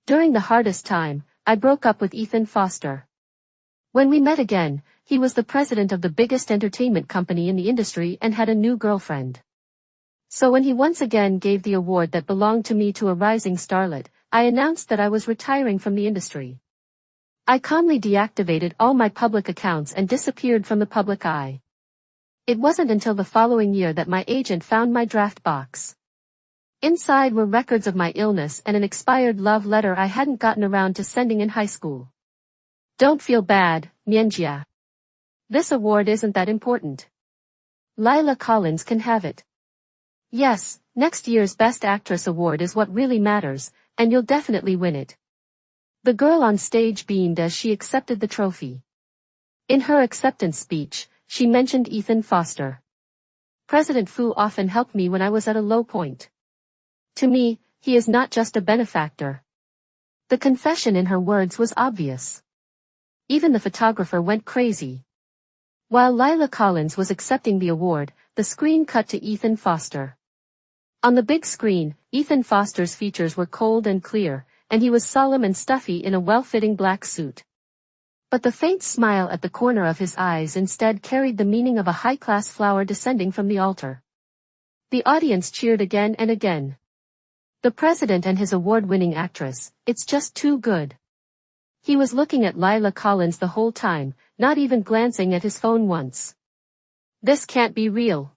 During the hardest time, I broke up with Ethan Foster. When we met again, he was the president of the biggest entertainment company in the industry and had a new girlfriend. So when he once again gave the award that belonged to me to a rising starlet, I announced that I was retiring from the industry. I calmly deactivated all my public accounts and disappeared from the public eye. It wasn't until the following year that my agent found my draft box. Inside were records of my illness and an expired love letter I hadn't gotten around to sending in high school. Don't feel bad, Mienjia. This award isn't that important. Lila Collins can have it. Yes, next year's Best Actress award is what really matters, and you'll definitely win it. The girl on stage beamed as she accepted the trophy. In her acceptance speech, she mentioned Ethan Foster. President Fu often helped me when I was at a low point. To me, he is not just a benefactor. The confession in her words was obvious. Even the photographer went crazy. While Lila Collins was accepting the award, the screen cut to Ethan Foster. On the big screen, Ethan Foster's features were cold and clear, and he was solemn and stuffy in a well-fitting black suit. But the faint smile at the corner of his eyes instead carried the meaning of a high-class flower descending from the altar. The audience cheered again and again. The president and his award-winning actress, it's just too good. He was looking at Lila Collins the whole time, not even glancing at his phone once. This can't be real.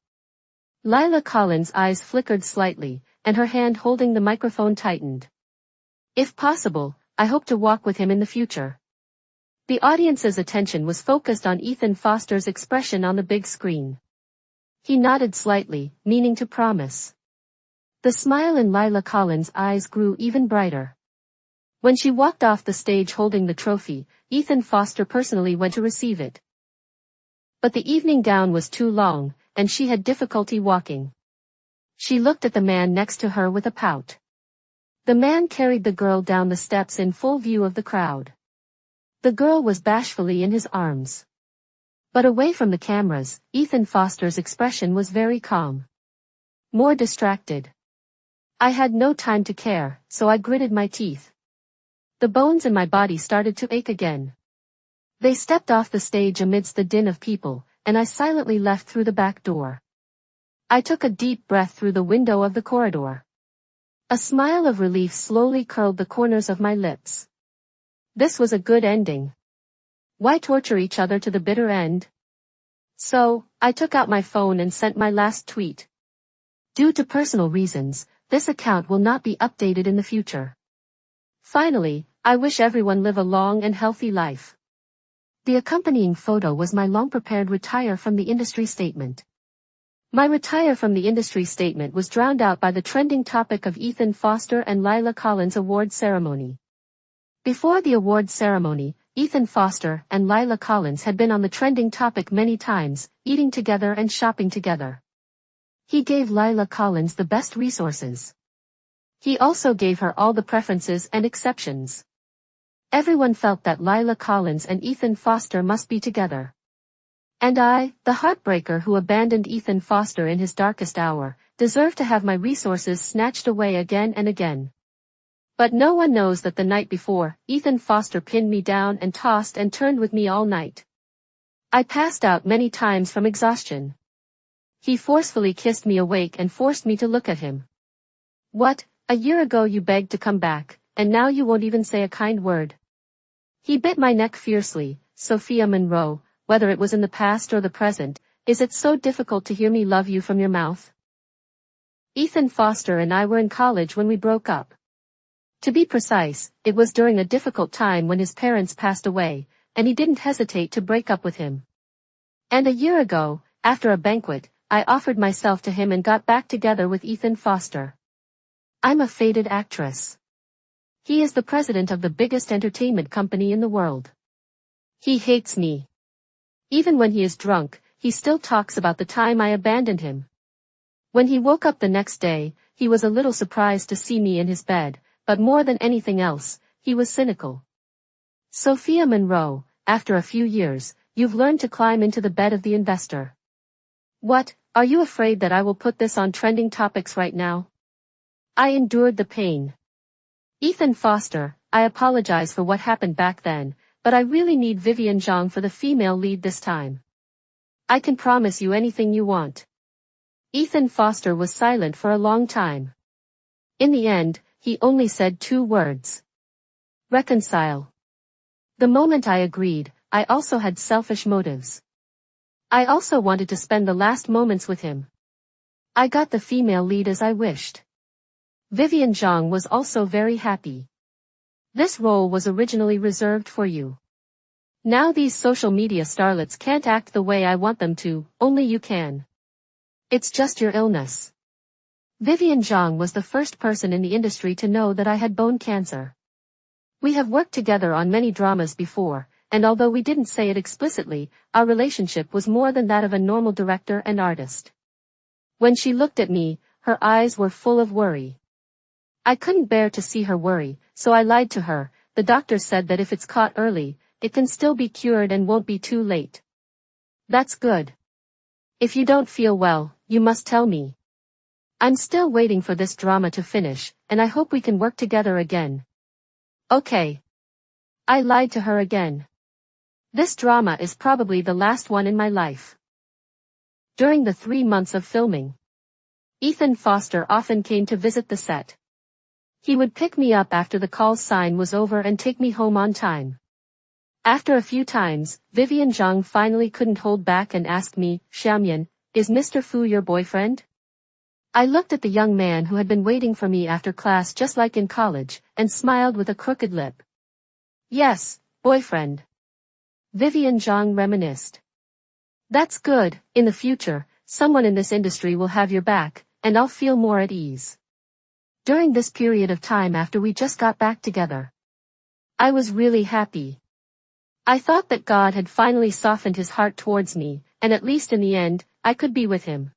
Lila Collins' eyes flickered slightly, and her hand holding the microphone tightened. If possible, I hope to walk with him in the future. The audience's attention was focused on Ethan Foster's expression on the big screen. He nodded slightly, meaning to promise. The smile in Lila Collins' eyes grew even brighter. When she walked off the stage holding the trophy, Ethan Foster personally went to receive it. But the evening gown was too long, and she had difficulty walking. She looked at the man next to her with a pout. The man carried the girl down the steps in full view of the crowd. The girl was bashfully in his arms. But away from the cameras, Ethan Foster's expression was very calm. More distracted. I had no time to care, so I gritted my teeth. The bones in my body started to ache again. They stepped off the stage amidst the din of people, and I silently left through the back door. I took a deep breath through the window of the corridor. A smile of relief slowly curled the corners of my lips. This was a good ending. Why torture each other to the bitter end? So, I took out my phone and sent my last tweet. Due to personal reasons, this account will not be updated in the future. Finally, I wish everyone live a long and healthy life. The accompanying photo was my long-prepared retire from the industry statement. My retire from the industry statement was drowned out by the trending topic of Ethan Foster and Lila Collins award ceremony. Before the award ceremony, Ethan Foster and Lila Collins had been on the trending topic many times, eating together and shopping together. He gave Lila Collins the best resources. He also gave her all the preferences and exceptions. Everyone felt that Lila Collins and Ethan Foster must be together. And I, the heartbreaker who abandoned Ethan Foster in his darkest hour, deserved to have my resources snatched away again and again. But no one knows that the night before, Ethan Foster pinned me down and tossed and turned with me all night. I passed out many times from exhaustion. He forcefully kissed me awake and forced me to look at him. What, a year ago you begged to come back, and now you won't even say a kind word. He bit my neck fiercely. Sophia Monroe, whether it was in the past or the present, is it so difficult to hear me love you from your mouth? Ethan Foster and I were in college when we broke up. To be precise, it was during a difficult time when his parents passed away, and he didn't hesitate to break up with him. And a year ago, after a banquet, I offered myself to him and got back together with Ethan Foster. I'm a fated actress. He is the president of the biggest entertainment company in the world. He hates me. Even when he is drunk, he still talks about the time I abandoned him. When he woke up the next day, he was a little surprised to see me in his bed, but more than anything else, he was cynical. Sophia Monroe, after a few years, you've learned to climb into the bed of the investor. What, are you afraid that I will put this on trending topics right now? I endured the pain. Ethan Foster, I apologize for what happened back then, but I really need Vivian Zhang for the female lead this time. I can promise you anything you want. Ethan Foster was silent for a long time. In the end, he only said 2 words. Reconcile. The moment I agreed, I also had selfish motives. I also wanted to spend the last moments with him. I got the female lead as I wished. Vivian Zhang was also very happy. This role was originally reserved for you. Now these social media starlets can't act the way I want them to, only you can. It's just your illness. Vivian Zhang was the first person in the industry to know that I had bone cancer. We have worked together on many dramas before, and although we didn't say it explicitly, our relationship was more than that of a normal director and artist. When she looked at me, her eyes were full of worry. I couldn't bear to see her worry, so I lied to her. The doctor said that if it's caught early, it can still be cured and won't be too late. That's good. If you don't feel well, you must tell me. I'm still waiting for this drama to finish, and I hope we can work together again. Okay. I lied to her again. This drama is probably the last one in my life. During the 3 months of filming, Ethan Foster often came to visit the set. He would pick me up after the call sign was over and take me home on time. After a few times, Vivian Zhang finally couldn't hold back and asked me, Xiaomian, is Mr. Fu your boyfriend? I looked at the young man who had been waiting for me after class just like in college, and smiled with a crooked lip. Yes, boyfriend. Vivian Zhang reminisced. That's good, in the future, someone in this industry will have your back, and I'll feel more at ease. During this period of time after we just got back together, I was really happy. I thought that God had finally softened his heart towards me, and at least in the end, I could be with him.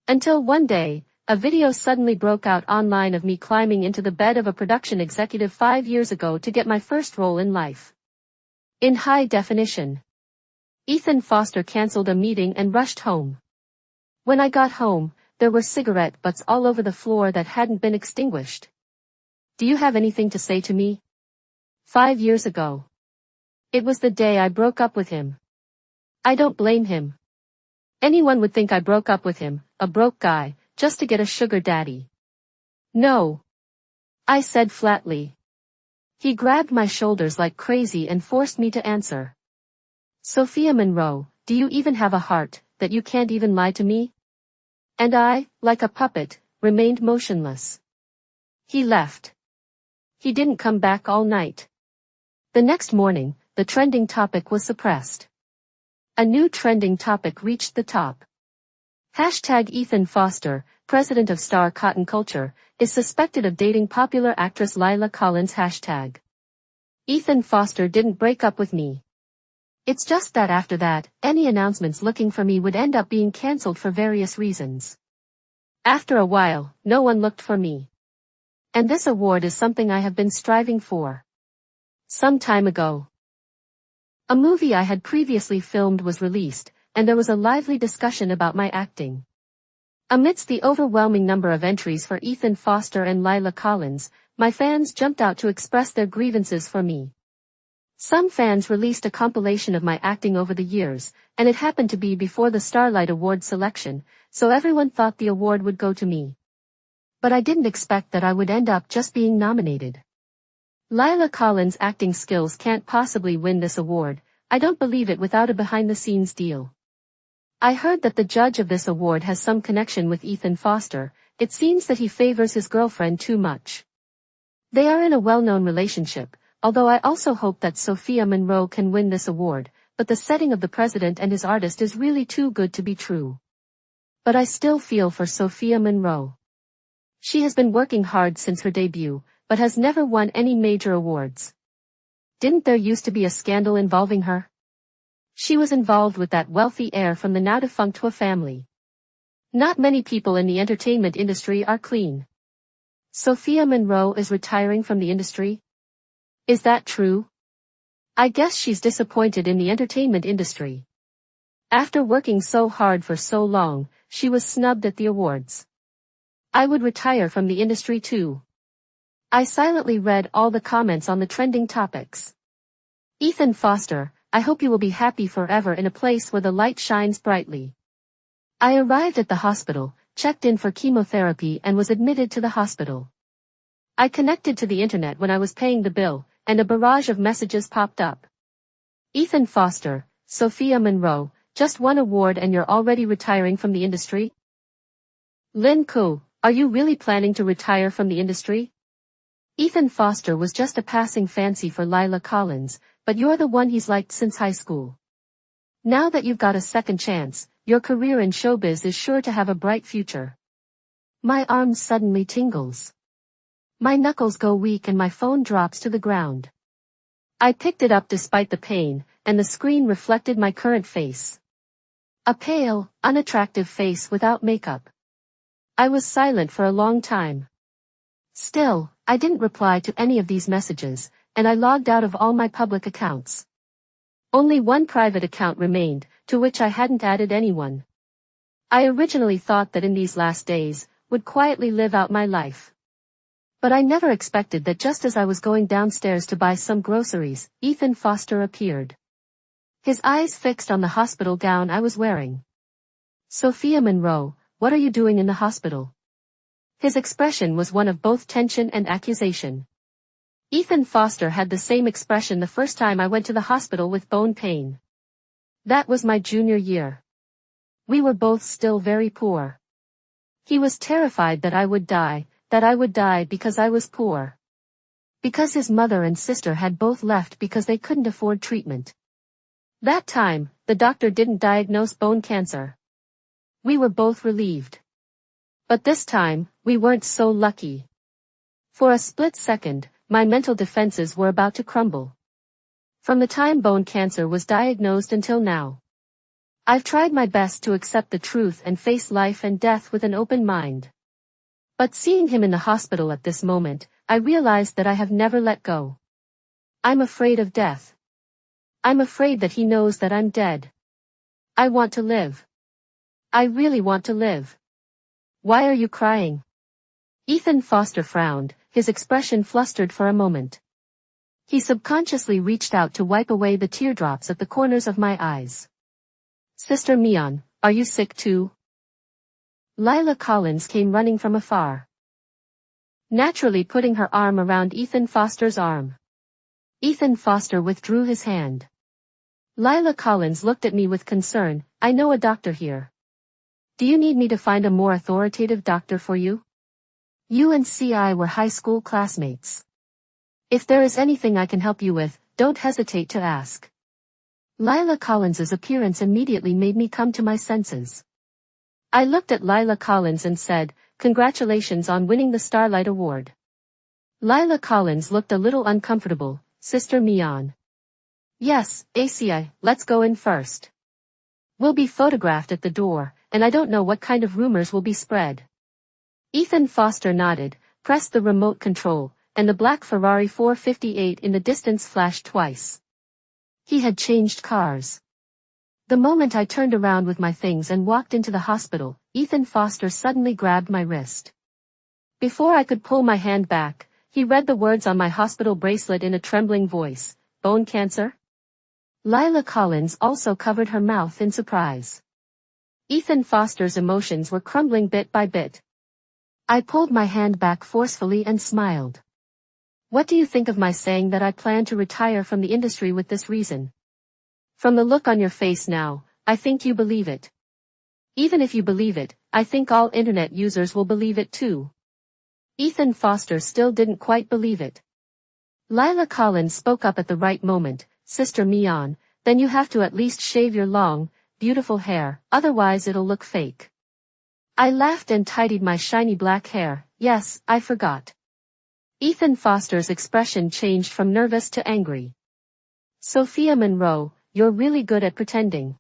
Until one day, a video suddenly broke out online of me climbing into the bed of a production executive 5 years ago to get my first role in life. In high definition. Ethan Foster canceled a meeting and rushed home. When I got home, there were cigarette butts all over the floor that hadn't been extinguished. Do you have anything to say to me? 5 years ago. It was the day I broke up with him. I don't blame him. Anyone would think I broke up with him, a broke guy, just to get a sugar daddy. No. I said flatly. He grabbed my shoulders like crazy and forced me to answer. Sophia Monroe, do you even have a heart, that you can't even lie to me? And I, like a puppet, remained motionless. He left. He didn't come back all night. The next morning, the trending topic was suppressed. A new trending topic reached the top. Hashtag Ethan Foster, president of Star Cotton Culture, is suspected of dating popular actress Lila Collins. Hashtag Ethan Foster didn't break up with me. It's just that after that, any announcements looking for me would end up being cancelled for various reasons. After a while, no one looked for me. And this award is something I have been striving for. Some time ago, a movie I had previously filmed was released, and there was a lively discussion about my acting. Amidst the overwhelming number of entries for Ethan Foster and Lila Collins, my fans jumped out to express their grievances for me. Some fans released a compilation of my acting over the years, and it happened to be before the Starlight Award selection, so everyone thought the award would go to me. But I didn't expect that I would end up just being nominated. Lila Collins' acting skills can't possibly win this award. I don't believe it without a behind-the-scenes deal. I heard that the judge of this award has some connection with Ethan Foster. It seems that he favors his girlfriend too much. They are in a well-known relationship, although I also hope that Sophia Monroe can win this award, but the setting of the president and his artist is really too good to be true. But I still feel for Sophia Monroe. She has been working hard since her debut, but has never won any major awards. Didn't there used to be a scandal involving her? She was involved with that wealthy heir from the now-defunct Hua family. Not many people in the entertainment industry are clean. Sophia Monroe is retiring from the industry? Is that true? I guess she's disappointed in the entertainment industry. After working so hard for so long, she was snubbed at the awards. I would retire from the industry too. I silently read all the comments on the trending topics. Ethan Foster, I hope you will be happy forever in a place where the light shines brightly. I arrived at the hospital, checked in for chemotherapy and was admitted to the hospital. I connected to the internet when I was paying the bill, and a barrage of messages popped up. Ethan Foster, Sophia Monroe, just won award and you're already retiring from the industry? Lin Kuo, are you really planning to retire from the industry? Ethan Foster was just a passing fancy for Lila Collins, but you're the one he's liked since high school. Now that you've got a second chance, your career in showbiz is sure to have a bright future. My arm suddenly tingles. My knuckles go weak and my phone drops to the ground. I picked it up despite the pain, and the screen reflected my current face. A pale, unattractive face without makeup. I was silent for a long time. Still, I didn't reply to any of these messages, and I logged out of all my public accounts. Only one private account remained, to which I hadn't added anyone. I originally thought that in these last days, would quietly live out my life. But I never expected that just as I was going downstairs to buy some groceries, Ethan Foster appeared. His eyes fixed on the hospital gown I was wearing. Sophia Monroe, what are you doing in the hospital? His expression was one of both tension and accusation. Ethan Foster had the same expression the first time I went to the hospital with bone pain. That was my junior year. We were both still very poor. He was terrified that I would die because I was poor. Because his mother and sister had both left because they couldn't afford treatment. That time, the doctor didn't diagnose bone cancer. We were both relieved. But this time, we weren't so lucky. For a split second, my mental defenses were about to crumble. From the time bone cancer was diagnosed until now, I've tried my best to accept the truth and face life and death with an open mind. But seeing him in the hospital at this moment, I realized that I have never let go. I'm afraid of death. I'm afraid that he knows that I'm dead. I want to live. I really want to live. Why are you crying? Ethan Foster frowned, his expression flustered for a moment. He subconsciously reached out to wipe away the teardrops at the corners of my eyes. Sister Mian, are you sick too? Lila Collins came running from afar, naturally putting her arm around Ethan Foster's arm. Ethan Foster withdrew his hand. Lila Collins looked at me with concern. I know a doctor here. Do you need me to find a more authoritative doctor for you? You and CI were high school classmates. If there is anything I can help you with, don't hesitate to ask. Lila Collins's appearance immediately made me come to my senses. I looked at Lila Collins and said, "Congratulations on winning the Starlight Award." Lila Collins looked a little uncomfortable. Sister Mian. Yes, ACI, let's go in first. We'll be photographed at the door, and I don't know what kind of rumors will be spread. Ethan Foster nodded, pressed the remote control, and the black Ferrari 458 in the distance flashed twice. He had changed cars. The moment I turned around with my things and walked into the hospital, Ethan Foster suddenly grabbed my wrist. Before I could pull my hand back, he read the words on my hospital bracelet in a trembling voice. Bone cancer? Lila Collins also covered her mouth in surprise. Ethan Foster's emotions were crumbling bit by bit. I pulled my hand back forcefully and smiled. What do you think of my saying that I plan to retire from the industry with this reason? From the look on your face now, I think you believe it. Even if you believe it, I think all internet users will believe it too. Ethan Foster still didn't quite believe it. Lila Collins spoke up at the right moment. Sister Mian, then you have to at least shave your long, beautiful hair, otherwise it'll look fake. I laughed and tidied my shiny black hair. Yes, I forgot. Ethan Foster's expression changed from nervous to angry. Sophia Monroe, you're really good at pretending.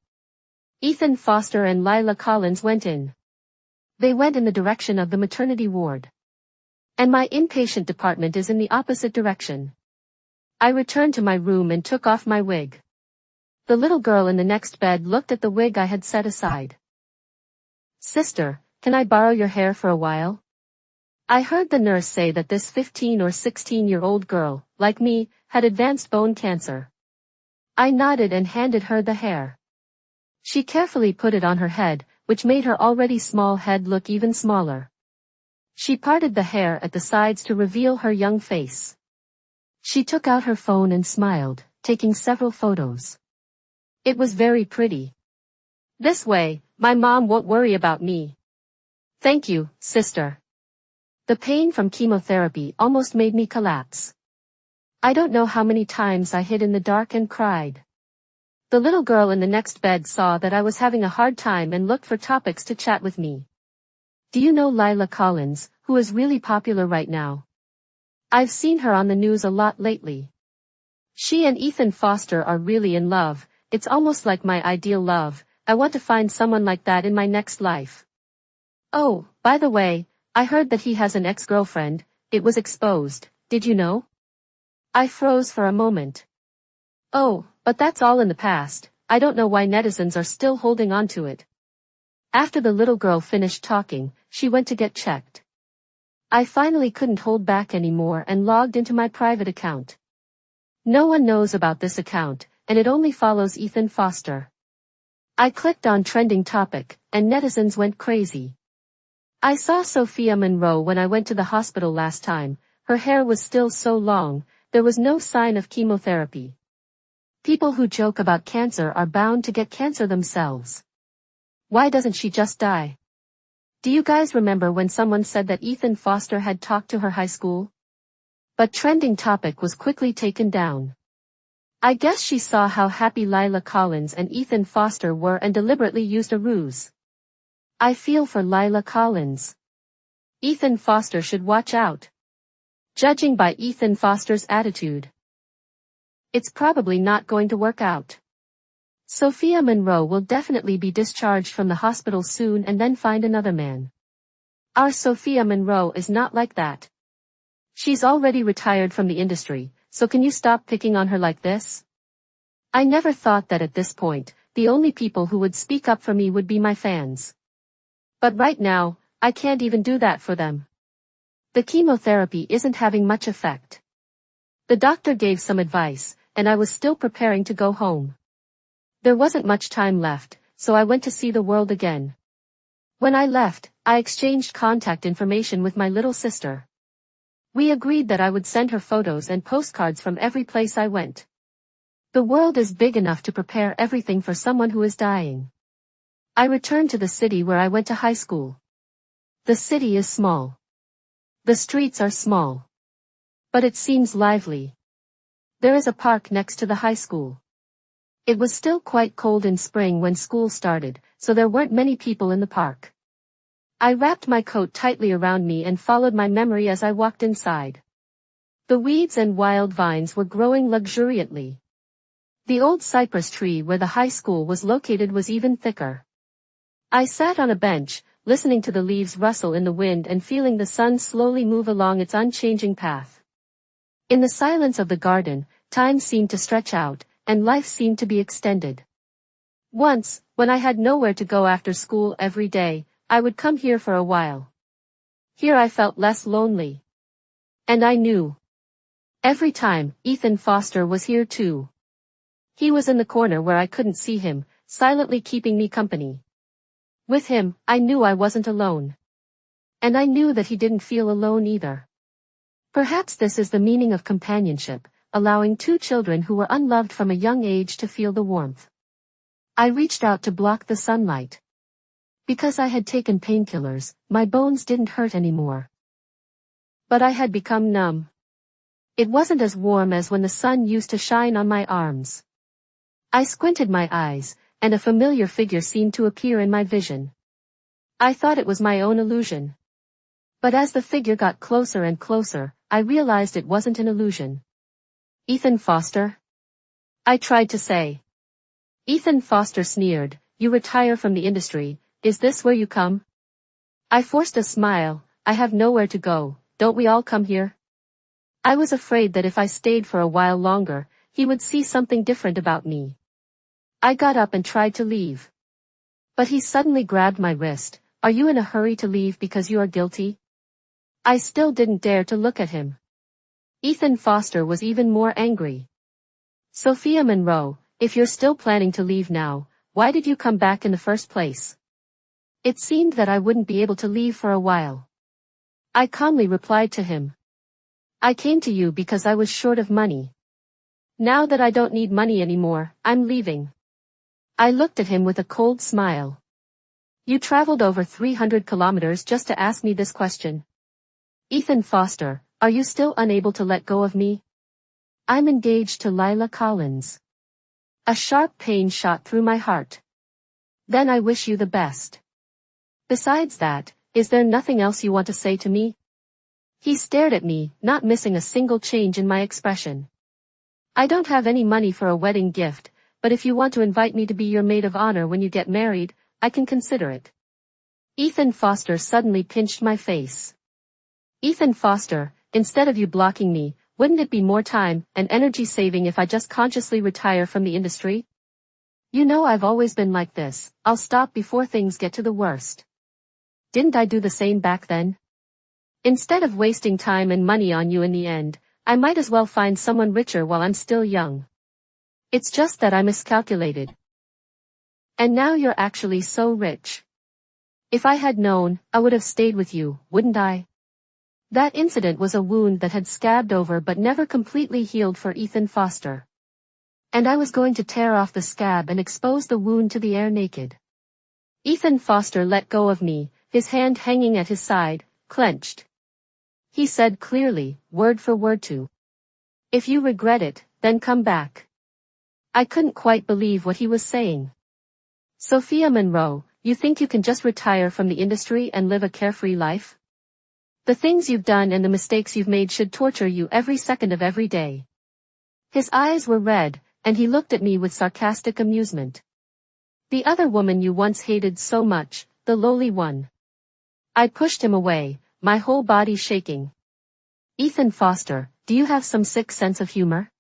Ethan Foster and Lila Collins went in. They went in the direction of the maternity ward. And my inpatient department is in the opposite direction. I returned to my room and took off my wig. The little girl in the next bed looked at the wig I had set aside. Sister, can I borrow your hair for a while? I heard the nurse say that this 15 or 16-year-old girl, like me, had advanced bone cancer. I nodded and handed her the hair. She carefully put it on her head, which made her already small head look even smaller. She parted the hair at the sides to reveal her young face. She took out her phone and smiled, taking several photos. It was very pretty. This way, my mom won't worry about me. Thank you, sister. The pain from chemotherapy almost made me collapse. I don't know how many times I hid in the dark and cried. The little girl in the next bed saw that I was having a hard time and looked for topics to chat with me. Do you know Lila Collins, who is really popular right now? I've seen her on the news a lot lately. She and Ethan Foster are really in love. It's almost like my ideal love. I want to find someone like that in my next life. Oh, by the way, I heard that he has an ex-girlfriend. It was exposed. Did you know? I froze for a moment. Oh, but that's all in the past. I don't know why netizens are still holding on to it. After the little girl finished talking, she went to get checked. I finally couldn't hold back anymore and logged into my private account. No one knows about this account, and it only follows Ethan Foster. I clicked on trending topic, and netizens went crazy. I saw Sophia Monroe when I went to the hospital last time. Her hair was still so long, there was no sign of chemotherapy. People who joke about cancer are bound to get cancer themselves. Why doesn't she just die? Do you guys remember when someone said that Ethan Foster had talked to her high school? But trending topic was quickly taken down. I guess she saw how happy Lila Collins and Ethan Foster were and deliberately used a ruse. I feel for Lila Collins. Ethan Foster should watch out. Judging by Ethan Foster's attitude, it's probably not going to work out. Sophia Monroe will definitely be discharged from the hospital soon and then find another man. Our Sophia Monroe is not like that. She's already retired from the industry, so can you stop picking on her like this? I never thought that at this point, the only people who would speak up for me would be my fans. But right now, I can't even do that for them. The chemotherapy isn't having much effect. The doctor gave some advice, and I was still preparing to go home. There wasn't much time left, so I went to see the world again. When I left, I exchanged contact information with my little sister. We agreed that I would send her photos and postcards from every place I went. The world is big enough to prepare everything for someone who is dying. I returned to the city where I went to high school. The city is small. The streets are small. But it seems lively. There is a park next to the high school. It was still quite cold in spring when school started, so there weren't many people in the park. I wrapped my coat tightly around me and followed my memory as I walked inside. The weeds and wild vines were growing luxuriantly. The old cypress tree where the high school was located was even thicker. I sat on a bench, listening to the leaves rustle in the wind and feeling the sun slowly move along its unchanging path. In the silence of the garden, time seemed to stretch out, and life seemed to be extended. Once, when I had nowhere to go after school every day, I would come here for a while. Here I felt less lonely. And I knew. Every time, Ethan Foster was here too. He was in the corner where I couldn't see him, silently keeping me company. With him, I knew I wasn't alone. And I knew that he didn't feel alone either. Perhaps this is the meaning of companionship, allowing two children who were unloved from a young age to feel the warmth. I reached out to block the sunlight. Because I had taken painkillers, my bones didn't hurt anymore. But I had become numb. It wasn't as warm as when the sun used to shine on my arms. I squinted my eyes, and a familiar figure seemed to appear in my vision. I thought it was my own illusion. But as the figure got closer and closer, I realized it wasn't an illusion. Ethan Foster? I tried to say. Ethan Foster sneered, "You retire from the industry, is this where you come?" I forced a smile, "I have nowhere to go, don't we all come here?" I was afraid that if I stayed for a while longer, he would see something different about me. I got up and tried to leave. But he suddenly grabbed my wrist. "Are you in a hurry to leave because you are guilty?" I still didn't dare to look at him. Ethan Foster was even more angry. Sophia Monroe, if you're still planning to leave now, why did you come back in the first place? It seemed that I wouldn't be able to leave for a while. I calmly replied to him. I came to you because I was short of money. Now that I don't need money anymore, I'm leaving. I looked at him with a cold smile. You traveled over 300 kilometers just to ask me this question. Ethan Foster, are you still unable to let go of me? I'm engaged to Lila Collins. A sharp pain shot through my heart. Then I wish you the best. Besides that, is there nothing else you want to say to me? He stared at me, not missing a single change in my expression. I don't have any money for a wedding gift, but if you want to invite me to be your maid of honor when you get married, I can consider it. Ethan Foster suddenly pinched my face. Ethan Foster, instead of you blocking me, wouldn't it be more time and energy saving if I just consciously retire from the industry? You know I've always been like this, I'll stop before things get to the worst. Didn't I do the same back then? Instead of wasting time and money on you in the end, I might as well find someone richer while I'm still young. It's just that I miscalculated. And now you're actually so rich. If I had known, I would have stayed with you, wouldn't I? That incident was a wound that had scabbed over but never completely healed for Ethan Foster. And I was going to tear off the scab and expose the wound to the air naked. Ethan Foster let go of me, his hand hanging at his side, clenched. He said clearly, word for word to. If you regret it, then come back. I couldn't quite believe what he was saying. Sophia Monroe, you think you can just retire from the industry and live a carefree life? The things you've done and the mistakes you've made should torture you every second of every day. His eyes were red, and he looked at me with sarcastic amusement. The other woman you once hated so much, the lowly one. I pushed him away, my whole body shaking. Ethan Foster, do you have some sick sense of humor?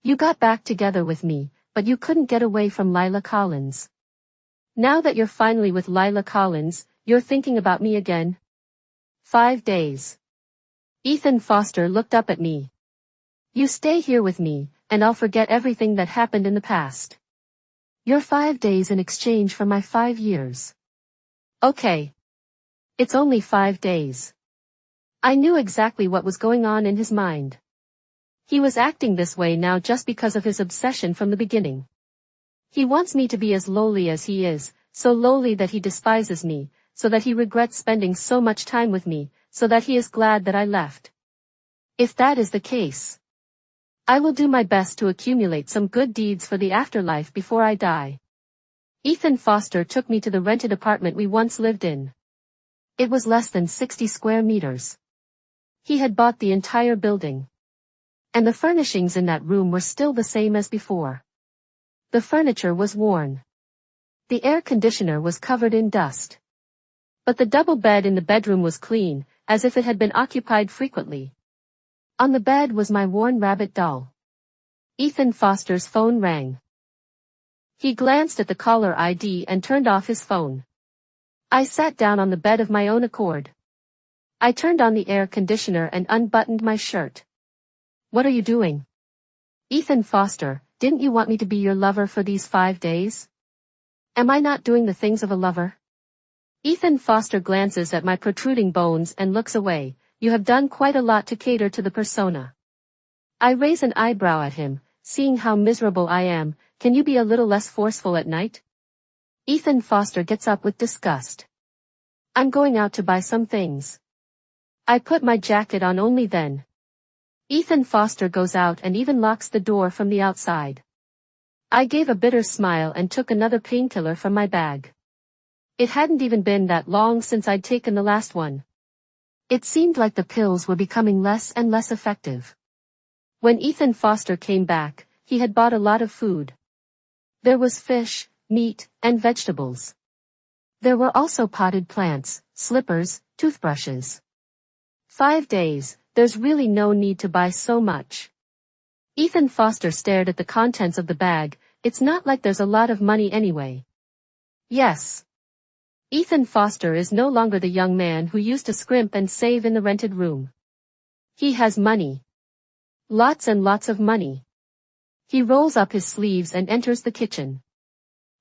You got back together with me, but you couldn't get away from Lila Collins. Now that you're finally with Lila Collins, you're thinking about me again? 5 days. Ethan Foster looked up at me. You stay here with me, and I'll forget everything that happened in the past. You're 5 days in exchange for my 5 years. Okay. It's only 5 days. I knew exactly what was going on in his mind. He was acting this way now just because of his obsession from the beginning. He wants me to be as lowly as he is, so lowly that he despises me, so that he regrets spending so much time with me, so that he is glad that I left. If that is the case, I will do my best to accumulate some good deeds for the afterlife before I die. Ethan Foster took me to the rented apartment we once lived in. It was less than 60 square meters. He had bought the entire building. And the furnishings in that room were still the same as before. The furniture was worn. The air conditioner was covered in dust. But the double bed in the bedroom was clean, as if it had been occupied frequently. On the bed was my worn rabbit doll. Ethan Foster's phone rang. He glanced at the caller ID and turned off his phone. I sat down on the bed of my own accord. I turned on the air conditioner and unbuttoned my shirt. What are you doing? Ethan Foster, didn't you want me to be your lover for these 5 days? Am I not doing the things of a lover? Ethan Foster glances at my protruding bones and looks away. You have done quite a lot to cater to the persona. I raise an eyebrow at him, seeing how miserable I am. Can you be a little less forceful at night? Ethan Foster gets up with disgust. I'm going out to buy some things. I put my jacket on only then. Ethan Foster goes out and even locks the door from the outside. I gave a bitter smile and took another painkiller from my bag. It hadn't even been that long since I'd taken the last one. It seemed like the pills were becoming less and less effective. When Ethan Foster came back, he had bought a lot of food. There was fish, meat, and vegetables. There were also potted plants, slippers, toothbrushes. 5 days, there's really no need to buy so much. Ethan Foster stared at the contents of the bag. It's not like there's a lot of money anyway. Yes. Ethan Foster is no longer the young man who used to scrimp and save in the rented room. He has money. Lots and lots of money. He rolls up his sleeves and enters the kitchen.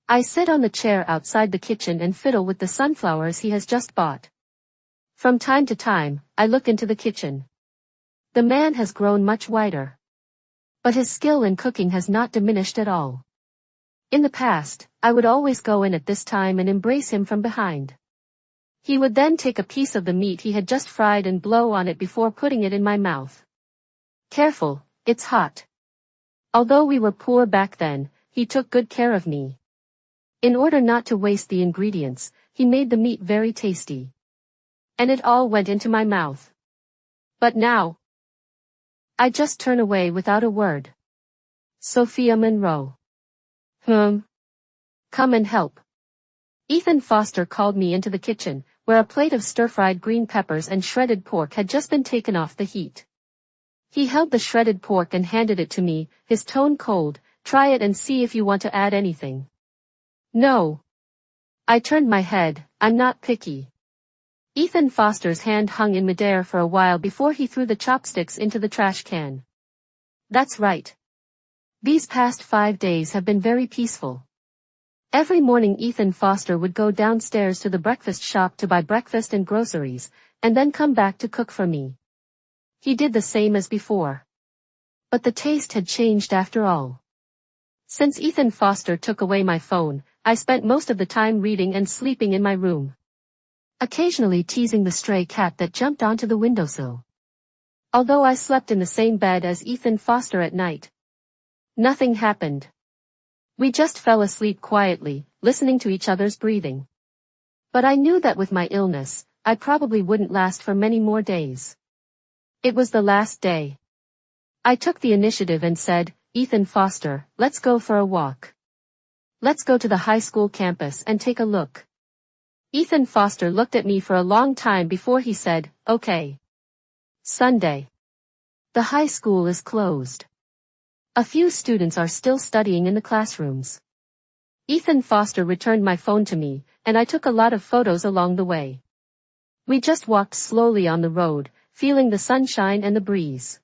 I sit on the chair outside the kitchen and fiddle with the sunflowers he has just bought. From time to time, I look into the kitchen. The man has grown much whiter. But his skill in cooking has not diminished at all. In the past, I would always go in at this time and embrace him from behind. He would then take a piece of the meat he had just fried and blow on it before putting it in my mouth. Careful, it's hot. Although we were poor back then, he took good care of me. In order not to waste the ingredients, he made the meat very tasty. And it all went into my mouth. But now, I just turn away without a word. Sophia Monroe. Come and help. Ethan Foster called me into the kitchen, where a plate of stir-fried green peppers and shredded pork had just been taken off the heat. He held the shredded pork and handed it to me, his tone cold. Try it and see if you want to add anything. No. I turned my head. I'm not picky. Ethan Foster's hand hung in midair for a while before he threw the chopsticks into the trash can. That's right. These past 5 days have been very peaceful. Every morning Ethan Foster would go downstairs to the breakfast shop to buy breakfast and groceries, and then come back to cook for me. He did the same as before. But the taste had changed after all. Since Ethan Foster took away my phone, I spent most of the time reading and sleeping in my room. Occasionally teasing the stray cat that jumped onto the windowsill. Although I slept in the same bed as Ethan Foster at night, nothing happened. We just fell asleep quietly, listening to each other's breathing. But I knew that with my illness, I probably wouldn't last for many more days. It was the last day. I took the initiative and said, Ethan Foster, let's go for a walk. Let's go to the high school campus and take a look. Ethan Foster looked at me for a long time before he said, okay. Sunday. The high school is closed. A few students are still studying in the classrooms. Ethan Foster returned my phone to me, and I took a lot of photos along the way. We just walked slowly on the road, feeling the sunshine and the breeze.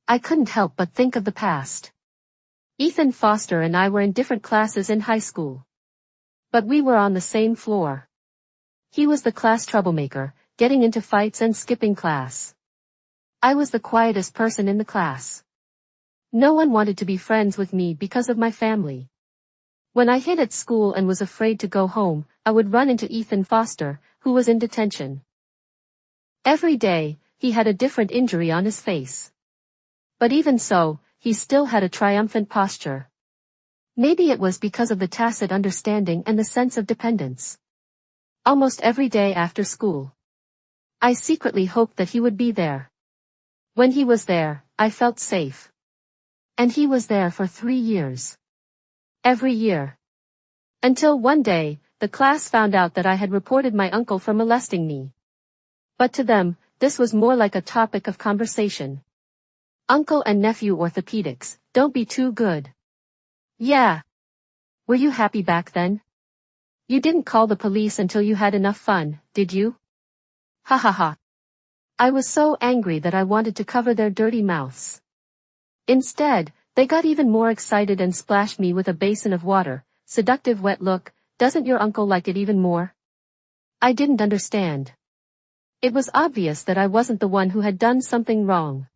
I couldn't help but think of the past. Ethan Foster and I were in different classes in high school. But we were on the same floor. He was the class troublemaker, getting into fights and skipping class. I was the quietest person in the class. No one wanted to be friends with me because of my family. When I hid at school and was afraid to go home, I would run into Ethan Foster, who was in detention. Every day, he had a different injury on his face. But even so, he still had a triumphant posture. Maybe it was because of the tacit understanding and the sense of dependence. Almost every day after school, I secretly hoped that he would be there. When he was there, I felt safe. And he was there for 3 years. Every year. Until one day, the class found out that I had reported my uncle for molesting me. But to them, this was more like a topic of conversation. Uncle and nephew orthopedics, don't be too good. Yeah. Were you happy back then? You didn't call the police until you had enough fun, did you? Ha ha ha. I was so angry that I wanted to cover their dirty mouths. Instead, they got even more excited and splashed me with a basin of water. Seductive wet look, doesn't your uncle like it even more? I didn't understand. It was obvious that I wasn't the one who had done something wrong.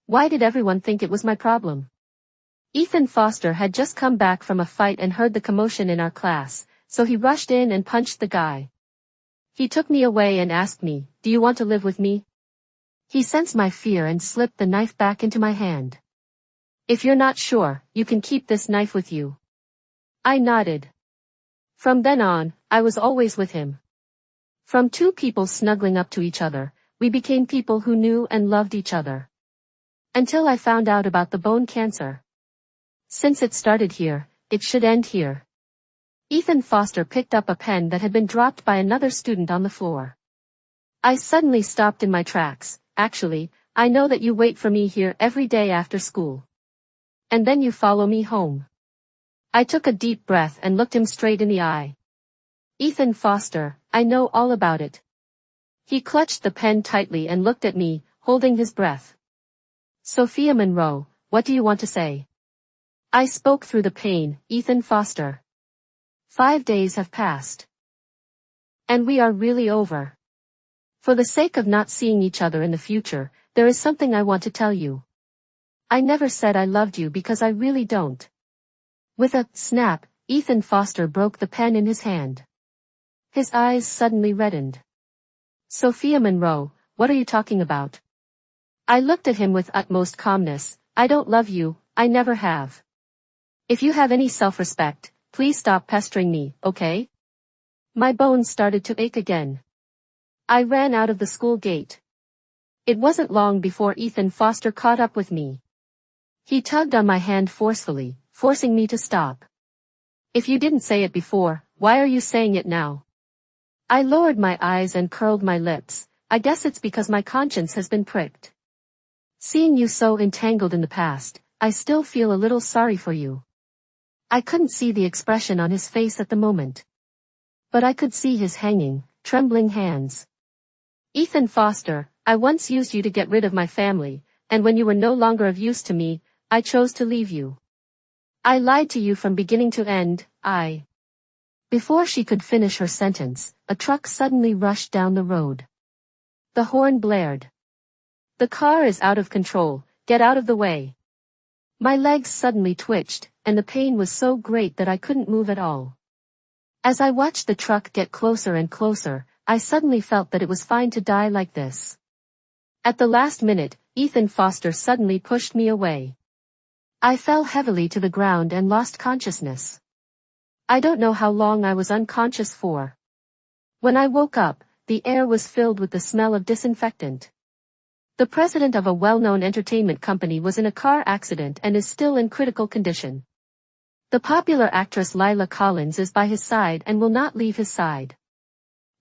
Why did everyone think it was my problem? Ethan Foster had just come back from a fight and heard the commotion in our class, so he rushed in and punched the guy. He took me away and asked me, do you want to live with me? He sensed my fear and slipped the knife back into my hand. If you're not sure, you can keep this knife with you. I nodded. From then on, I was always with him. From two people snuggling up to each other, we became people who knew and loved each other. Until I found out about the bone cancer. Since it started here, it should end here. Ethan Foster picked up a pen that had been dropped by another student on the floor. I suddenly stopped in my tracks. Actually, I know that you wait for me here every day after school. And then you follow me home. I took a deep breath and looked him straight in the eye. Ethan Foster, I know all about it. He clutched the pen tightly and looked at me, holding his breath. Sophia Monroe, what do you want to say? I spoke through the pain, Ethan Foster. 5 days have passed. And we are really over. For the sake of not seeing each other in the future, there is something I want to tell you. I never said I loved you because I really don't. With a snap, Ethan Foster broke the pen in his hand. His eyes suddenly reddened. Sophia Monroe, what are you talking about? I looked at him with utmost calmness. I don't love you, I never have. If you have any self-respect, please stop pestering me, okay? My bones started to ache again. I ran out of the school gate. It wasn't long before Ethan Foster caught up with me. He tugged on my hand forcefully, forcing me to stop. If you didn't say it before, why are you saying it now? I lowered my eyes and curled my lips. I guess it's because my conscience has been pricked. Seeing you so entangled in the past, I still feel a little sorry for you. I couldn't see the expression on his face at the moment. But I could see his hanging, trembling hands. Ethan Foster, I once used you to get rid of my family, and when you were no longer of use to me, I chose to leave you. I lied to you from beginning to end, Before she could finish her sentence, a truck suddenly rushed down the road. The horn blared. The car is out of control, get out of the way. My legs suddenly twitched, and the pain was so great that I couldn't move at all. As I watched the truck get closer and closer, I suddenly felt that it was fine to die like this. At the last minute, Ethan Foster suddenly pushed me away. I fell heavily to the ground and lost consciousness. I don't know how long I was unconscious for. When I woke up, the air was filled with the smell of disinfectant. The president of a well-known entertainment company was in a car accident and is still in critical condition. The popular actress Lila Collins is by his side and will not leave his side.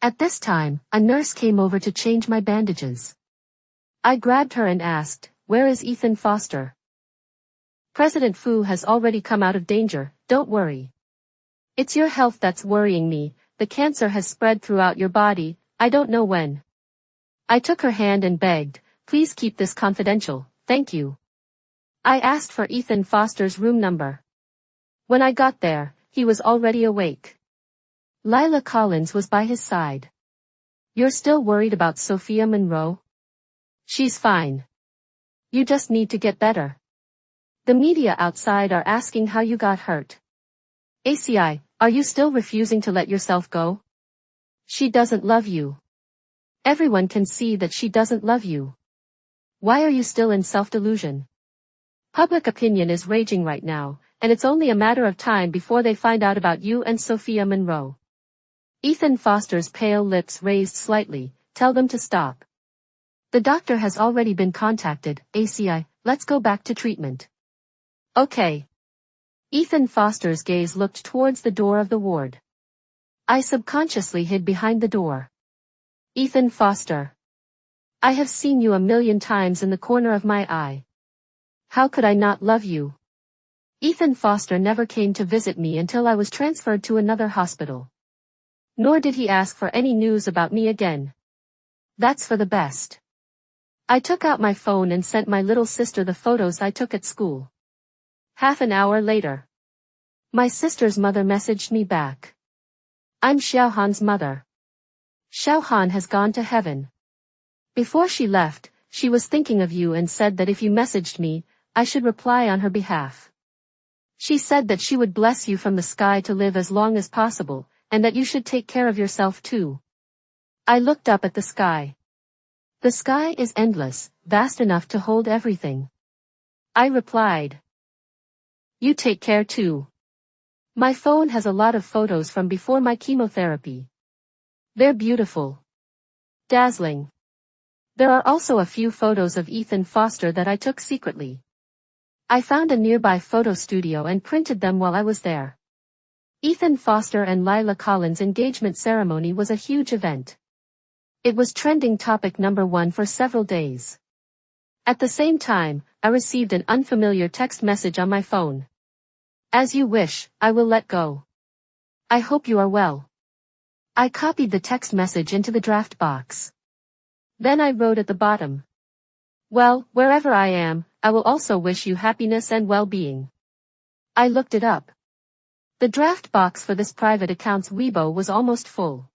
At this time, a nurse came over to change my bandages. I grabbed her and asked, "Where is Ethan Foster?" "President Fu has already come out of danger, don't worry. It's your health that's worrying me, the cancer has spread throughout your body, I don't know when." I took her hand and begged, "Please keep this confidential, thank you." I asked for Ethan Foster's room number. When I got there, he was already awake. Lila Collins was by his side. "You're still worried about Sophia Monroe?" "She's fine. You just need to get better. The media outside are asking how you got hurt. ACI, are you still refusing to let yourself go? She doesn't love you. Everyone can see that she doesn't love you. Why are you still in self-delusion? Public opinion is raging right now, and it's only a matter of time before they find out about you and Sophia Monroe." Ethan Foster's pale lips raised slightly. "Tell them to stop. The doctor has already been contacted, ACI, let's go back to treatment." "Okay." Ethan Foster's gaze looked towards the door of the ward. I subconsciously hid behind the door. "Ethan Foster. I have seen you a million times in the corner of my eye. How could I not love you?" Ethan Foster never came to visit me until I was transferred to another hospital. Nor did he ask for any news about me again. That's for the best. I took out my phone and sent my little sister the photos I took at school. Half an hour later, my sister's mother messaged me back. "I'm Xiaohan's mother. Xiaohan has gone to heaven. Before she left, she was thinking of you and said that if you messaged me, I should reply on her behalf. She said that she would bless you from the sky to live as long as possible, and that you should take care of yourself too." I looked up at the sky. The sky is endless, vast enough to hold everything. I replied. "You take care too." My phone has a lot of photos from before my chemotherapy. They're beautiful. Dazzling. There are also a few photos of Ethan Foster that I took secretly. I found a nearby photo studio and printed them while I was there. Ethan Foster and Lila Collins' engagement ceremony was a huge event. It was trending topic number 1 for several days. At the same time, I received an unfamiliar text message on my phone. "As you wish, I will let go. I hope you are well. I copied the text message into the draft box. Then I wrote at the bottom. Well, wherever I am, I will also wish you happiness and well-being. I looked it up. The draft box for this private account's Weibo was almost full.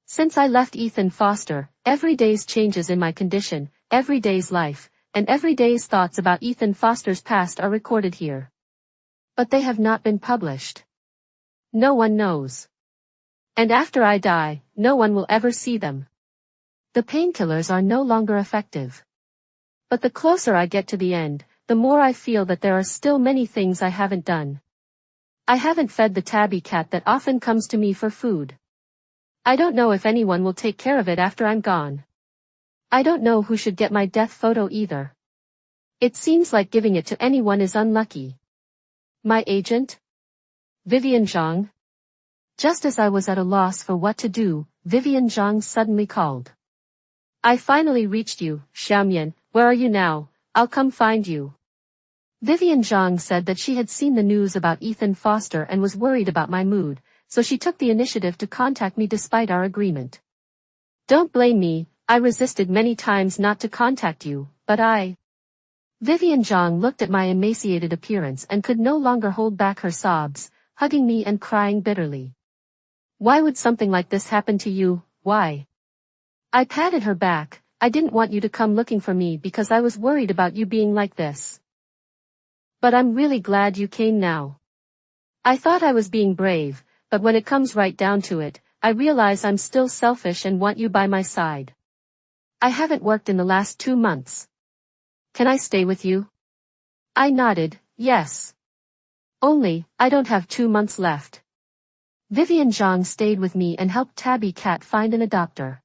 Since I left Ethan Foster, every day's changes in my condition, every day's life, and every day's thoughts about Ethan Foster's past are recorded here. But they have not been published. No one knows. And after I die, no one will ever see them. The painkillers are no longer effective. But the closer I get to the end, the more I feel that there are still many things I haven't done. I haven't fed the tabby cat that often comes to me for food. I don't know if anyone will take care of it after I'm gone. I don't know who should get my death photo either. It seems like giving it to anyone is unlucky. My agent? Vivian Zhang? Just as I was at a loss for what to do, Vivian Zhang suddenly called. I finally reached you, Xiaomian, where are you now? I'll come find you. Vivian Zhang said that she had seen the news about Ethan Foster and was worried about my mood, so she took the initiative to contact me despite our agreement. Don't blame me, I resisted many times not to contact you, but Vivian Zhang looked at my emaciated appearance and could no longer hold back her sobs, hugging me and crying bitterly. Why would something like this happen to you, why? I patted her back. I didn't want you to come looking for me because I was worried about you being like this. But I'm really glad you came now. I thought I was being brave, but when it comes right down to it, I realize I'm still selfish and want you by my side. I haven't worked in the last 2 months. Can I stay with you? I nodded, yes. Only, I don't have 2 months left. Vivian Zhang stayed with me and helped Tabby Cat find an adopter.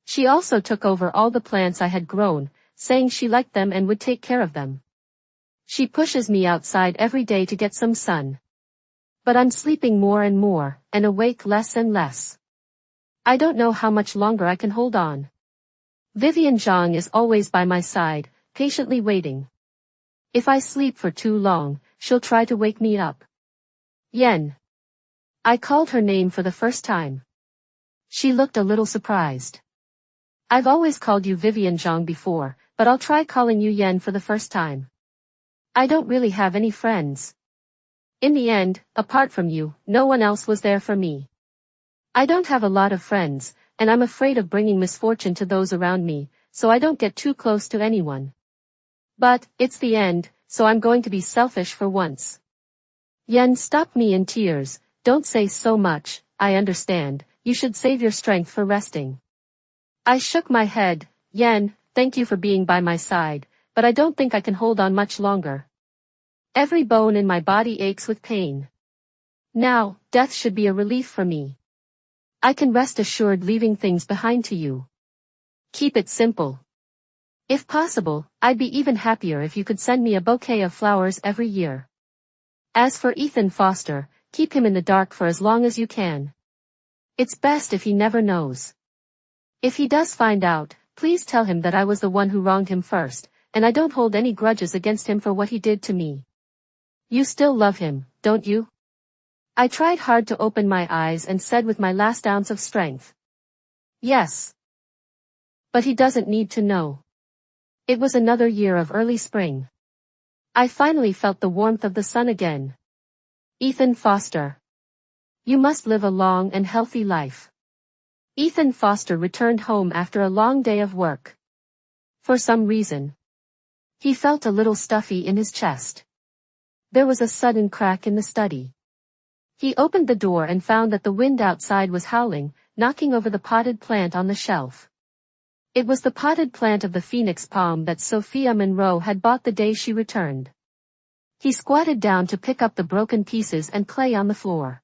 She also took over all the plants I had grown, saying she liked them and would take care of them. She pushes me outside every day to get some sun. But I'm sleeping more and more, and awake less and less. I don't know how much longer I can hold on. Vivian Zhang is always by my side, patiently waiting. If I sleep for too long, she'll try to wake me up. Yen. I called her name for the first time. She looked a little surprised. I've always called you Vivian Zhang before, but I'll try calling you Yen for the first time. I don't really have any friends. In the end, apart from you, no one else was there for me. I don't have a lot of friends, and I'm afraid of bringing misfortune to those around me, so I don't get too close to anyone. But, it's the end, so I'm going to be selfish for once. Yen stopped me in tears. Don't say so much, I understand, you should save your strength for resting. I shook my head. Yen, thank you for being by my side, but I don't think I can hold on much longer. Every bone in my body aches with pain. Now, death should be a relief for me. I can rest assured leaving things behind to you. Keep it simple. If possible, I'd be even happier if you could send me a bouquet of flowers every year. As for Ethan Foster, keep him in the dark for as long as you can. It's best if he never knows. If he does find out, please tell him that I was the one who wronged him first, and I don't hold any grudges against him for what he did to me. You still love him, don't you? I tried hard to open my eyes and said with my last ounce of strength. Yes. But he doesn't need to know. It was another year of early spring. I finally felt the warmth of the sun again. Ethan Foster. You must live a long and healthy life. Ethan Foster returned home after a long day of work. For some reason, he felt a little stuffy in his chest. There was a sudden crack in the study. He opened the door and found that the wind outside was howling, knocking over the potted plant on the shelf. It was the potted plant of the phoenix palm that Sophia Monroe had bought the day she returned. He squatted down to pick up the broken pieces and clay on the floor.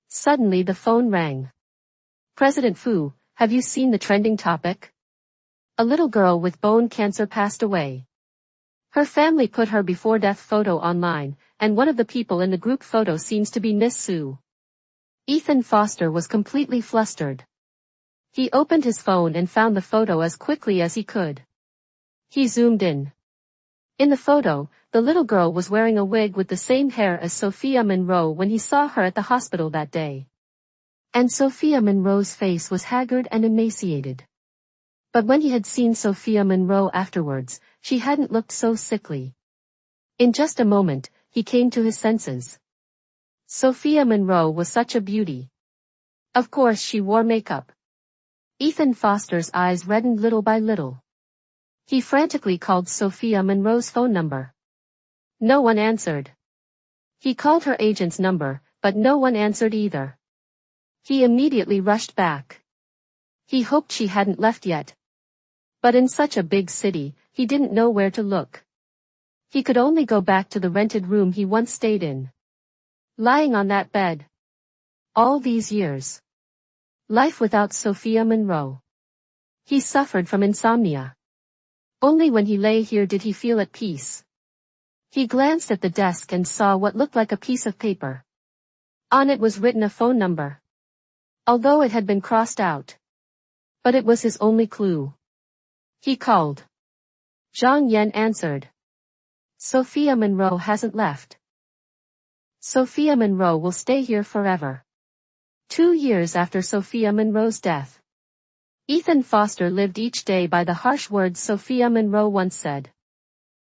Suddenly the phone rang. President Fu, have you seen the trending topic? A little girl with bone cancer passed away. Her family put her before death photo online, and one of the people in the group photo seems to be Miss Su. Ethan Foster was completely flustered. He opened his phone and found the photo as quickly as he could. He zoomed in. In the photo, the little girl was wearing a wig with the same hair as Sophia Monroe when he saw her at the hospital that day. And Sophia Monroe's face was haggard and emaciated. But when he had seen Sophia Monroe afterwards, she hadn't looked so sickly. In just a moment, he came to his senses. Sophia Monroe was such a beauty. Of course she wore makeup. Ethan Foster's eyes reddened little by little. He frantically called Sophia Monroe's phone number. No one answered. He called her agent's number, but no one answered either. He immediately rushed back. He hoped she hadn't left yet. But in such a big city, he didn't know where to look. He could only go back to the rented room he once stayed in. Lying on that bed. All these years. Life without Sophia Monroe. He suffered from insomnia. Only when he lay here did he feel at peace. He glanced at the desk and saw what looked like a piece of paper. On it was written a phone number. Although it had been crossed out. But it was his only clue. He called. Zhang Yan answered. Sophia Monroe hasn't left. Sophia Monroe will stay here forever. 2 years after Sophia Monroe's death. Ethan Foster lived each day by the harsh words Sophia Monroe once said.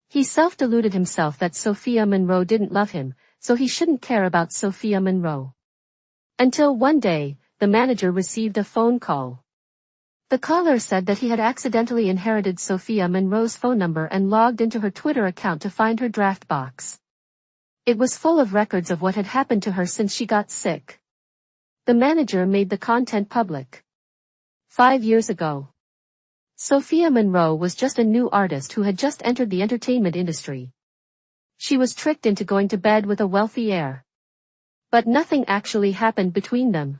He self-deluded himself that Sophia Monroe didn't love him, so he shouldn't care about Sophia Monroe. Until one day, the manager received a phone call. The caller said that he had accidentally inherited Sophia Monroe's phone number and logged into her Twitter account to find her draft box. It was full of records of what had happened to her since she got sick. The manager made the content public. 5 years ago. Sophia Monroe was just a new artist who had just entered the entertainment industry. She was tricked into going to bed with a wealthy heir. But nothing actually happened between them.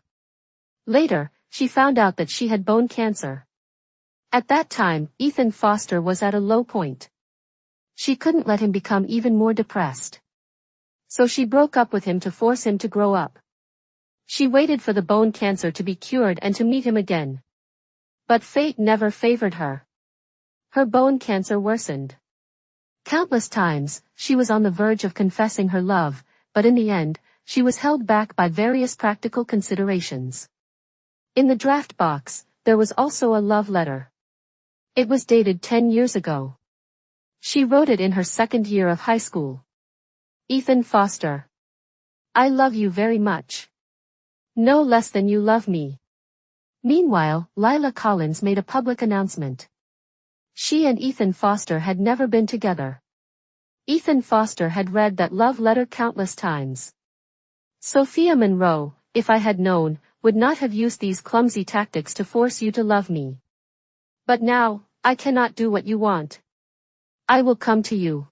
Later, she found out that she had bone cancer. At that time, Ethan Foster was at a low point. She couldn't let him become even more depressed. So she broke up with him to force him to grow up. She waited for the bone cancer to be cured and to meet him again. But fate never favored her. Her bone cancer worsened. Countless times, she was on the verge of confessing her love, but in the end, she was held back by various practical considerations. In the draft box, there was also a love letter. It was dated 10 years ago. She wrote it in her second year of high school. Ethan Foster. I love you very much. No less than you love me. Meanwhile, Lila Collins made a public announcement. She and Ethan Foster had never been together. Ethan Foster had read that love letter countless times. Sophia Monroe, if I had known, would not have used these clumsy tactics to force you to love me. But now, I cannot do what you want. I will come to you.